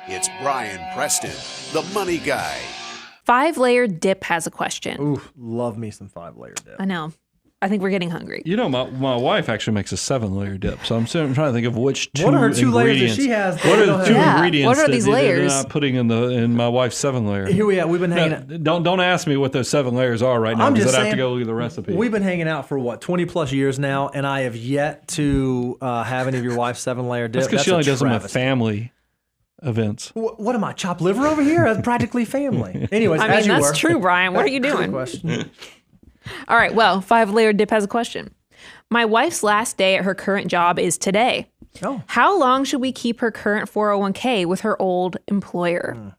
It's Brian Preston, the money guy. 5-Layer Dip has a question. Ooh, love me some 5-layer dip. I know. I think we're getting hungry. You know, my wife actually makes a 7-layer dip, so I'm trying to think of which two What are her 2 layers that ingredients. she has? What are the two ingredients what are that these they're layers? not putting in my wife's 7-layer? Here we are. We've been hanging out. Don't ask me what those 7 layers are right now, I'm because just I'd have to saying, go look at the recipe. We've been hanging out for 20 plus years now, and I have yet to have any of your wife's 7-layer dip. That's because she only does them at travesty. family events. What am I, chopped liver over here? That's practically family. Anyways, I mean, as you that's were. true, Brian. What are you Good doing? question. All right, well, 5-Layer Dip has a question. My wife's last day at her current job is today. Oh. How long should we keep her current 401k with her old employer?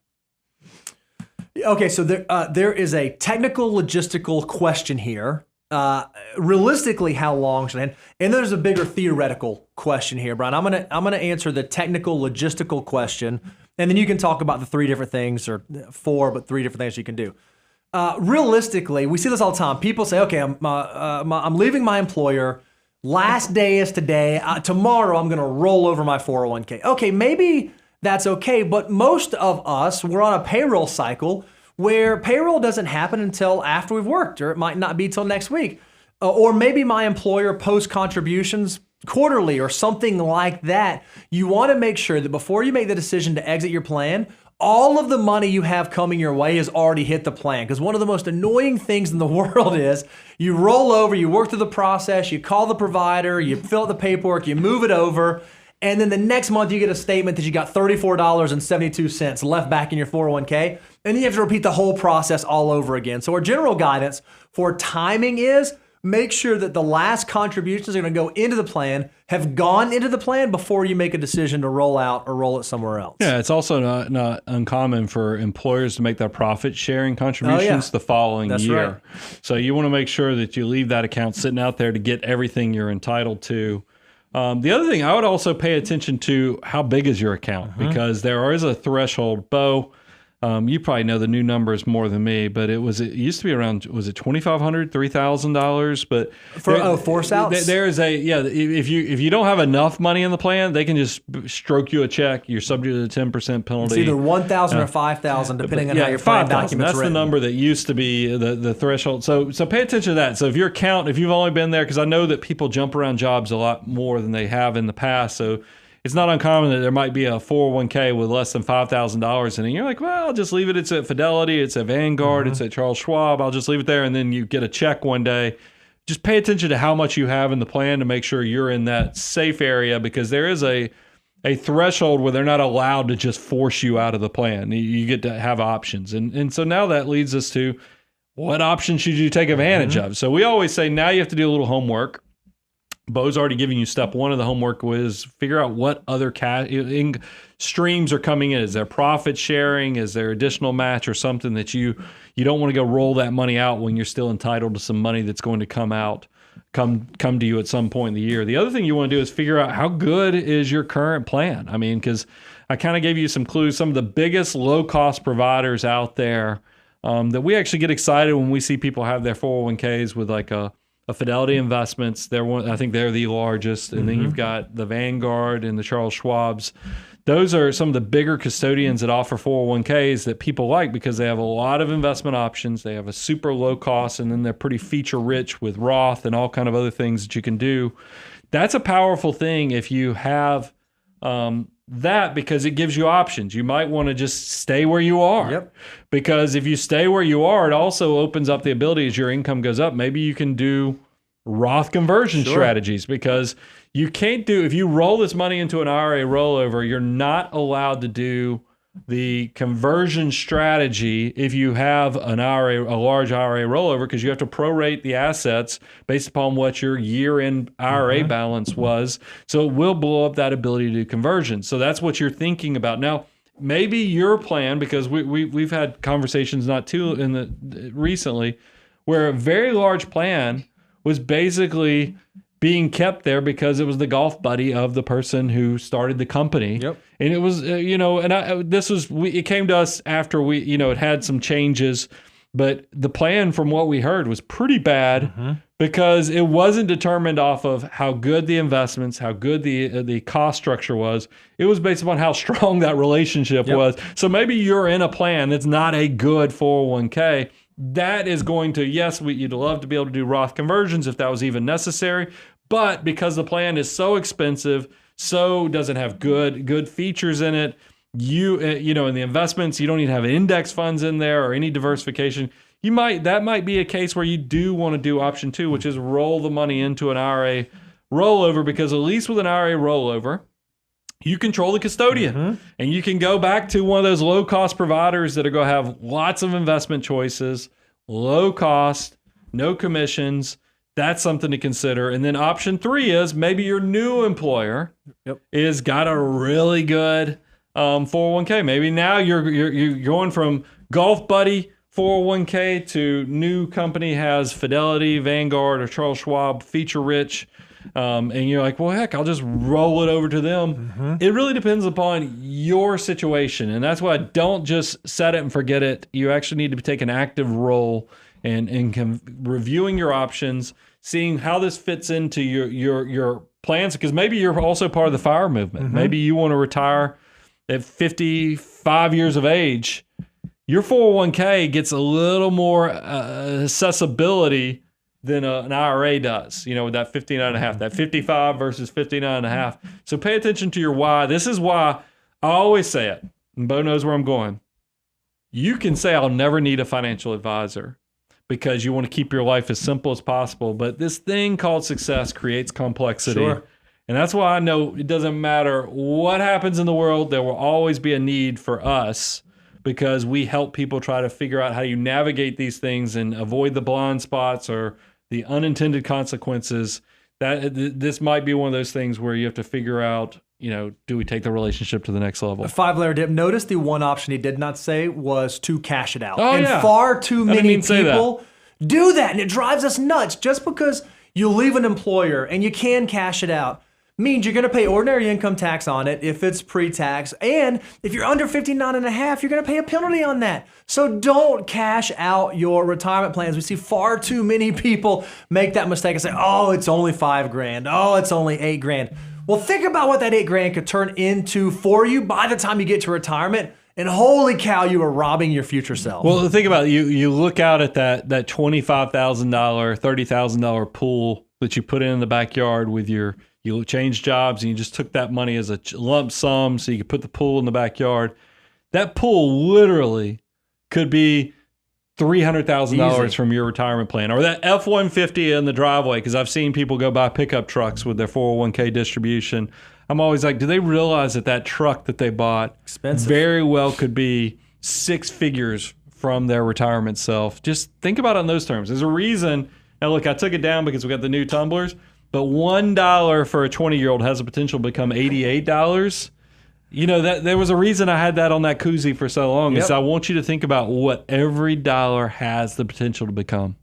Okay, so there is a technical logistical question here. Realistically, how long should I? And there's a bigger theoretical question here, Brian. I'm gonna answer the technical logistical question, and then you can talk about the 3 different things, or 4, but 3 different things you can do. Realistically, we see this all the time. People say, "Okay, I'm leaving my employer. Last day is today. Tomorrow, I'm gonna roll over my 401k." Okay, maybe that's okay, but most of us, we're on a payroll cycle where payroll doesn't happen until after we've worked, or it might not be till next week. Or maybe my employer posts contributions quarterly or something like that. You want to make sure that before you make the decision to exit your plan, all of the money you have coming your way has already hit the plan. Because one of the most annoying things in the world is you roll over, you work through the process, you call the provider, you fill out the paperwork, you move it over, and then the next month you get a statement that you got $34.72 left back in your 401k, and then you have to repeat the whole process all over again. So our general guidance for timing is make sure that the last contributions are going to go into the plan have gone into the plan before you make a decision to roll out or roll it somewhere else. Yeah, it's also not uncommon for employers to make their profit sharing contributions the following year. Right. So you want to make sure that you leave that account sitting out there to get everything you're entitled to. The other thing, I would also pay attention to how big is your account, because there is a threshold. Bo, you probably know the new numbers more than me, but it used to be around, was it $2,500, $3,000? But force outs? There is if you don't have enough money in the plan, they can just stroke you a check. You're subject to the 10% penalty. It's either $1,000 or $5,000, depending on how your plan document's That's written. the number that used to be the threshold. So pay attention to that. So if you've only been there, because I know that people jump around jobs a lot more than they have in the past. So it's not uncommon that there might be a 401k with less than $5,000 in it. You're like, well, I'll just leave it. It's at Fidelity. It's at Vanguard. It's at Charles Schwab. I'll just leave it there. And then you get a check one day. Just pay attention to how much you have in the plan to make sure you're in that safe area, because there is a threshold where they're not allowed to just force you out of the plan. You get to have options. And so now that leads us to, what options should you take advantage of? So we always say now you have to do a little homework. Bo's already giving you step 1 of the homework, was figure out what other streams are coming in. Is there profit sharing? Is there additional match or something that you don't want to go roll that money out when you're still entitled to some money that's going to come to you at some point in the year. The other thing you want to do is figure out how good is your current plan. I mean, because I kind of gave you some clues. Some of the biggest low-cost providers out there that we actually get excited when we see people have their 401ks with like a Fidelity Investments. I think they're the largest. And then you've got the Vanguard and the Charles Schwabs. Those are some of the bigger custodians that offer 401ks that people like, because they have a lot of investment options. They have a super low cost, and then they're pretty feature rich with Roth and all kind of other things that you can do. That's a powerful thing if you have that, because it gives you options. You might want to just stay where you are. Yep. Because if you stay where you are, it also opens up the ability, as your income goes up, maybe you can do Roth conversion strategies, because you can't do, if you roll this money into an IRA rollover, you're not allowed to do the conversion strategy if you have a large IRA rollover, because you have to prorate the assets based upon what your year-end IRA balance was. So it will blow up that ability to do conversion. So that's what you're thinking about. Now, maybe your plan, because we've had conversations recently where a very large plan was basically being kept there because it was the golf buddy of the person who started the company. Yep. And it was, it came to us after it had some changes, but the plan from what we heard was pretty bad because it wasn't determined off of how good the investments, how good the cost structure was. It was based upon how strong that relationship was. So maybe you're in a plan that's not a good 401k. That is going to, yes, you'd love to be able to do Roth conversions if that was even necessary. But because the plan is so expensive, so doesn't have good features in it, you know, in the investments, you don't even have index funds in there or any diversification. That might be a case where you do want to do option 2, which is roll the money into an IRA rollover, because at least with an IRA rollover, you control the custodian and you can go back to one of those low cost providers that are going to have lots of investment choices, low cost, no commissions. That's something to consider. And then option 3 is maybe your new employer is got a really good 401k. Maybe now you're going from Golf Buddy 401k to new company has Fidelity, Vanguard, or Charles Schwab, feature rich. And you're like, well, heck, I'll just roll it over to them. It really depends upon your situation. And that's why don't just set it and forget it. You actually need to take an active role in reviewing your options, seeing how this fits into your plans, because maybe you're also part of the FIRE movement. Maybe you want to retire at 55 years of age. Your 401k gets a little more accessibility than an IRA does, you know, with that 59.5, that 55 versus 59.5. So pay attention to your why. This is why I always say it, and Bo knows where I'm going. You can say, I'll never need a financial advisor, because you want to keep your life as simple as possible. But this thing called success creates complexity. Sure. And that's why I know it doesn't matter what happens in the world, there will always be a need for us, because we help people try to figure out how you navigate these things and avoid the blind spots or the unintended consequences. This might be one of those things where you have to figure out, you know, do we take the relationship to the next level? A 5-layer dip. Notice the one option he did not say was to cash it out. Oh, and yeah. far too many people that. do that, and it drives us nuts. Just because you leave an employer and you can cash it out means you're going to pay ordinary income tax on it if it's pre-tax. And if you're under 59.5, you're going to pay a penalty on that. So don't cash out your retirement plans. We see far too many people make that mistake and say, oh, it's only $5,000. Oh, it's only $8,000. Well, think about what that $8,000 could turn into for you by the time you get to retirement. And holy cow, you are robbing your future self. Well, think about it. You look out at that $25,000, $30,000 pool that you put in the backyard with you change jobs and you just took that money as a lump sum so you could put the pool in the backyard. That pool literally could be $300,000 from your retirement plan, or that F-150 in the driveway, because I've seen people go buy pickup trucks with their 401k distribution. I'm always like, do they realize that truck that they bought expensive very well could be 6 figures from their retirement self? Just think about it in those terms. There's a reason. Now, look, I took it down because we got the new tumblers, but $1 for a 20-year-old has the potential to become $88. You know, that there was a reason I had that on that koozie for so long. Is I want you to think about what every dollar has the potential to become.